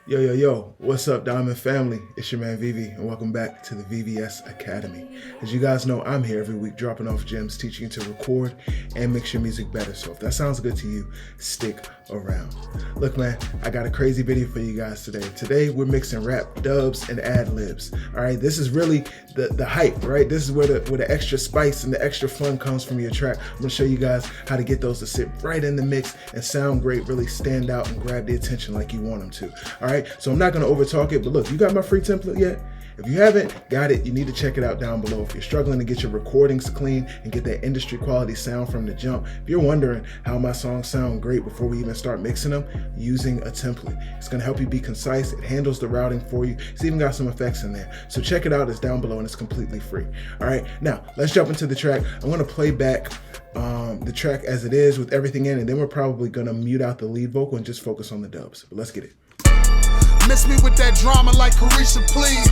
Yo, yo, yo, what's up, Diamond family? It's your man Vivi, and welcome back to the VVS Academy. As you guys know, I'm here every week dropping off gems, teaching you to record and mix your music better. So if that sounds good to you, stick around. Look, man, I got a crazy video for you guys today. Today, we're mixing rap, dubs, and ad-libs. All right, this is really the hype, right? This is where the extra spice and the extra fun comes from your track. I'm gonna show you guys how to get those to sit right in the mix and sound great, really stand out and grab the attention like you want them to. All right, so I'm not gonna overtalk it, but look, you got my free template yet? If you haven't got it, you need to check it out down below. If you're struggling to get your recordings clean and get that industry quality sound from the jump, if you're wondering how my songs sound great before we even start mixing them, using a template. It's gonna help you be concise. It handles the routing for you. It's even got some effects in there. So check it out, it's down below and it's completely free. All right, now let's jump into the track. I'm gonna play back the track as it is with everything in, and then we're probably gonna mute out the lead vocal and just focus on the dubs. But let's get it. Miss me with that drama like Carisha, please.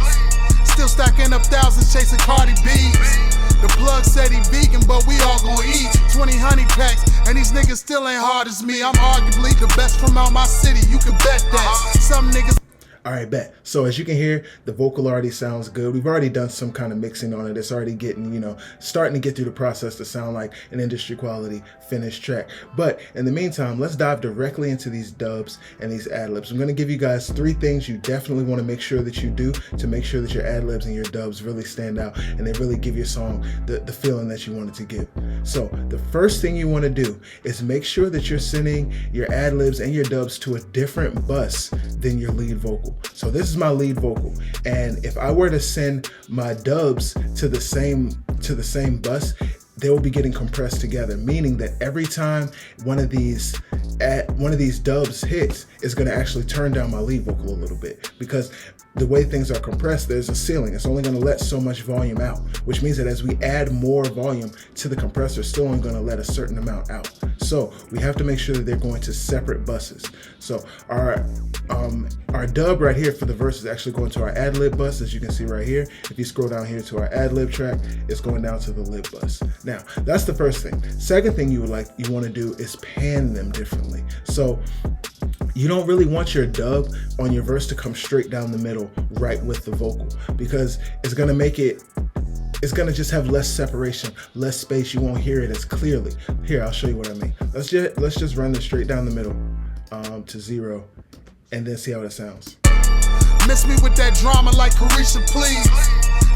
Still stacking up thousands chasing Cardi B's. The plug said he vegan, but we all gon' eat 20 honey packs, and these niggas still ain't hard as me. I'm arguably the best from out my city, you can bet that. Some niggas. All right, bet. So as you can hear, the vocal already sounds good. We've already done some kind of mixing on it. It's already getting, starting to get through the process to sound like an industry quality finished track. But in the meantime, let's dive directly into these dubs and these ad-libs. I'm gonna give you guys 3 things you definitely wanna make sure that you do to make sure that your ad-libs and your dubs really stand out and they really give your song the feeling that you want it to give. So the first thing you wanna do is make sure that you're sending your ad-libs and your dubs to a different bus than your lead vocal. So this is my lead vocal, and if I were to send my dubs to the same bus, they will be getting compressed together, meaning that every time one of these dubs hits, it's going to actually turn down my lead vocal a little bit, because the way things are compressed, there's a ceiling. It's only going to let so much volume out, which means that as we add more volume to the compressor, it's still only going to let a certain amount out. So we have to make sure that they're going to separate buses. So our dub right here for the verse is actually going to our ad-lib bus, as you can see right here. If you scroll down here to our ad-lib track, it's going down to the lib bus. Now, that's the first thing. Second thing you want to do is pan them differently. So you don't really want your dub on your verse to come straight down the middle right with the vocal, because it's going to just have less separation, less space. You won't hear it as clearly. Here, I'll show you what I mean. Let's just run this straight down the middle to 0 and then see how it sounds. Miss me with that drama like Carisha, please.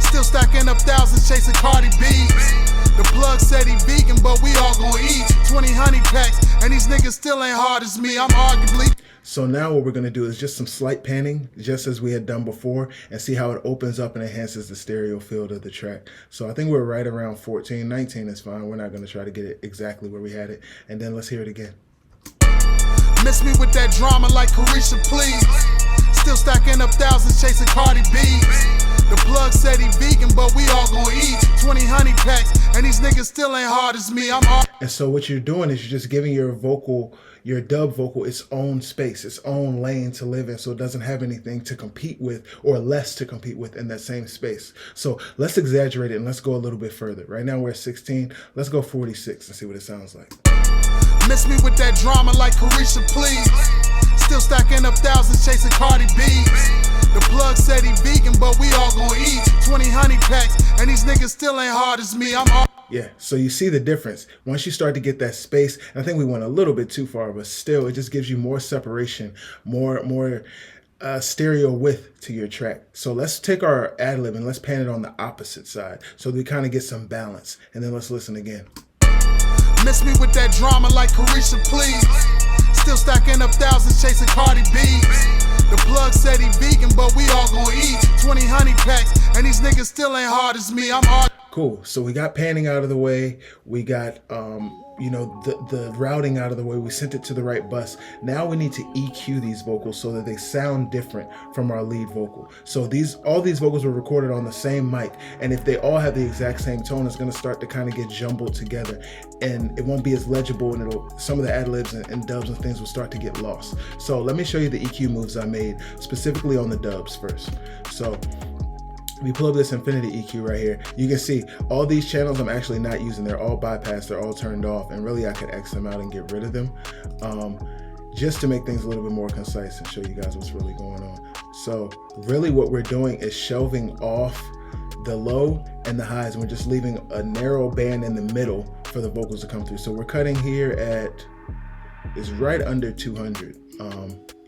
Still stacking up thousands chasing Cardi B's. The plug said he vegan, but we all gon' eat 20 honey packs, and these niggas still ain't hard as me. I'm arguably. So now what we're gonna do is just some slight panning, just as we had done before, and see how it opens up and enhances the stereo field of the track. So I think we're right around 14, 19 is fine. We're not gonna try to get it exactly where we had it. And then let's hear it again. Miss me with that drama like Carisha, please. Still stacking up thousands chasing Cardi B's. The plug said he vegan, but we all gon' eat 20 honey packs, and these niggas still ain't hard as me. And so what you're doing is you're just giving your dub vocal its own space, its own lane to live in, so it doesn't have anything to compete with or less to compete with in that same space. So let's exaggerate it and let's go a little bit further. Right now we're at 16. Let's go 46 and see what it sounds like. Miss me with that drama like Carisha, please. Still stacking up thousands chasing Cardi B's. The plug said he vegan, but we all gon' eat 20 honey packs, and these niggas still ain't hard as me. Yeah, so you see the difference. Once you start to get that space, and I think we went a little bit too far, but still, it just gives you more separation, more stereo width to your track. So let's take our ad-lib and let's pan it on the opposite side, so we kind of get some balance. And then let's listen again. Miss me with that drama like Carisha, please. Still stacking up thousands chasing Cardi B's. The plug said he vegan, but we all gon' eat 20 honey packs, and these niggas still ain't hard as me. Cool. So we got panning out of the way. We got the routing out of the way. We sent it to the right bus. Now we need to EQ these vocals so that they sound different from our lead vocal. So all these vocals were recorded on the same mic, and if they all have the exact same tone, it's going to start to kind of get jumbled together, and it won't be as legible, and some of the ad-libs and dubs and things will start to get lost. So let me show you the EQ moves I made specifically on the dubs first. So we pull up this infinity EQ right here. You can see all these channels I'm actually not using. They're all bypassed, they're all turned off, and really I could X them out and get rid of them. just to make things a little bit more concise and show you guys what's really going on. So really what we're doing is shelving off the low and the highs, and we're just leaving a narrow band in the middle for the vocals to come through. So we're cutting here at, it's right under 200.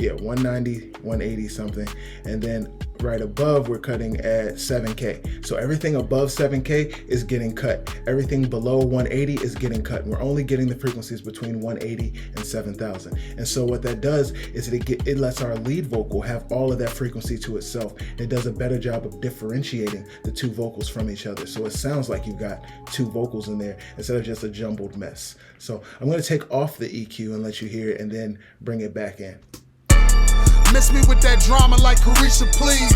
Yeah, 190, 180 something. And then right above, we're cutting at 7K. So everything above 7K is getting cut. Everything below 180 is getting cut. And we're only getting the frequencies between 180 and 7,000. And so what that does is it lets our lead vocal have all of that frequency to itself. It does a better job of differentiating the two vocals from each other. So it sounds like you've got two vocals in there instead of just a jumbled mess. So I'm gonna take off the EQ and let you hear it and then bring it back in. Miss me with that drama like Carisha, please.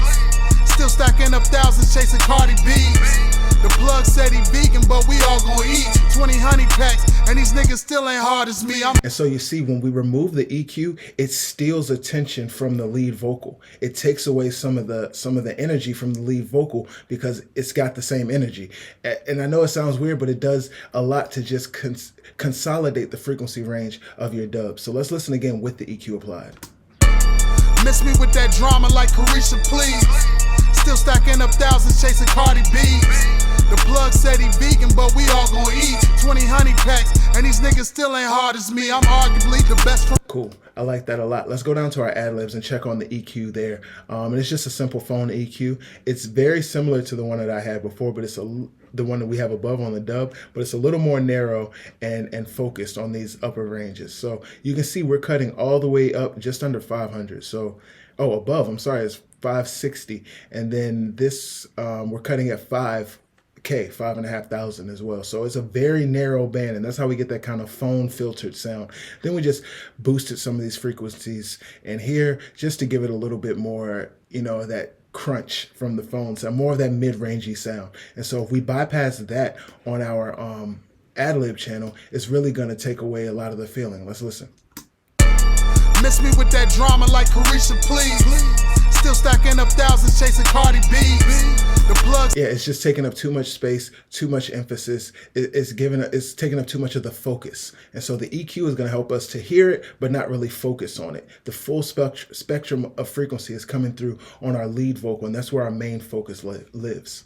Still stacking up thousands chasing Cardi B's. The plug said he vegan, but we all gon' eat 20 honey packs, and these niggas still ain't hard as me. And so you see, when we remove the EQ, it steals attention from the lead vocal. It takes away some of the energy from the lead vocal because it's got the same energy. And I know it sounds weird, but it does a lot to just consolidate the frequency range of your dub. So let's listen again with the EQ applied. Miss me with that drama like Carisha, please. Still stacking up thousands chasing Cardi B's. The plug said he vegan, but we all gon' eat 20 honey packs, and these niggas still ain't hard as me. I'm arguably the best from. Cool. I like that a lot. Let's go down to our ad-libs and check on the EQ there. And it's just a simple phone EQ. It's very similar to the one that I had before, but it's the one that we have above on the dub, but it's a little more narrow and focused on these upper ranges. So you can see we're cutting all the way up just under 500. So, above, I'm sorry, it's 560. And then this, we're cutting at 5K, 5,500 as well. So it's a very narrow band, and that's how we get that kind of phone filtered sound. Then we just boosted some of these frequencies in here just to give it a little bit more, that crunch from the phone sound, more of that mid-rangey sound. And so if we bypass that on our ad-lib channel, it's really gonna take away a lot of the feeling. Let's listen. Miss me with that drama like Carisha, please. Still stacking up thousands chasing Cardi B's. The plug. Yeah, it's just taking up too much space, too much emphasis. It's taking up too much of the focus. And so the EQ is going to help us to hear it, but not really focus on it. The full spectrum of frequency is coming through on our lead vocal, and that's where our main focus lives.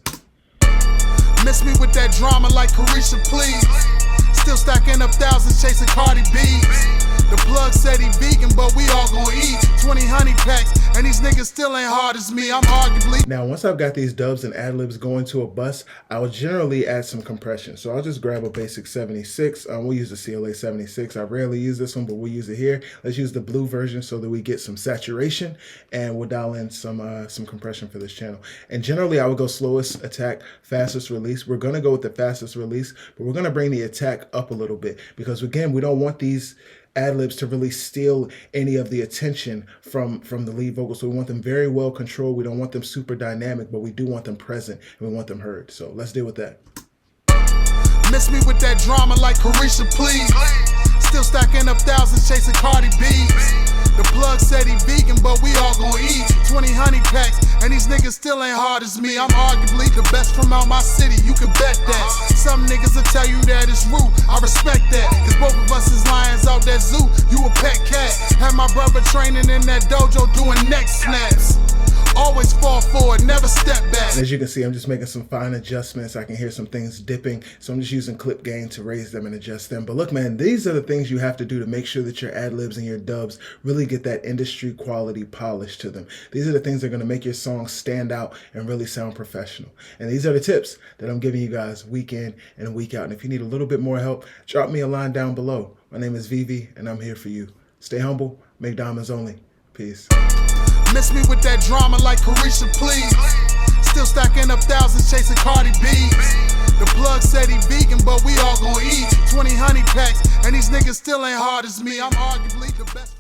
Miss me with that drama like Carisha, please. Still stacking up thousands chasing Cardi B's. The plug said he vegan, but we all gon' eat 20 honey packs, and these niggas still ain't hard as me. I'm arguably. Now, once I've got these dubs and ad-libs going to a bus, I'll generally add some compression. So I'll just grab a basic 76. We'll use the CLA 76. I rarely use this one, but we'll use it here. Let's use the blue version so that we get some saturation, and we'll dial in some compression for this channel. And generally, I would go slowest attack, fastest release. We're gonna go with the fastest release, but we're gonna bring the attack up a little bit because, again, we don't want these ad-libs to really steal any of the attention from the lead vocal. So we want them very well controlled. We don't want them super dynamic, but we do want them present and we want them heard. So let's deal with that. Miss me with that drama like Carisha, please. Still stacking up thousands chasing Cardi B's. The plug said he vegan, but we all gon' eat 20 honey packs, and these niggas still ain't hard as me. I'm arguably the best from out my city, you can bet that. Some niggas will tell you that it's rude, I respect that, cause both of us is lions out that zoo, you a pet cat. Had my brother training in that dojo doing neck snaps. Always fall forward, never step back. And as you can see, I'm just making some fine adjustments. I can hear some things dipping, so I'm just using clip gain to raise them and adjust them. But look, man, these are the things you have to do to make sure that your ad-libs and your dubs really get that industry quality polish to them. These are the things that are going to make your song stand out and really sound professional. And these are the tips that I'm giving you guys week in and week out. And if you need a little bit more help, drop me a line down below. My name is Vivi, and I'm here for you. Stay humble, make diamonds only. Peace. Miss me with that drama like Carisha, please. Still stacking up thousands chasing Cardi B's. The plug said he vegan, but we all gon' eat 20 honey packs, and these niggas still ain't hard as me. I'm arguably the best.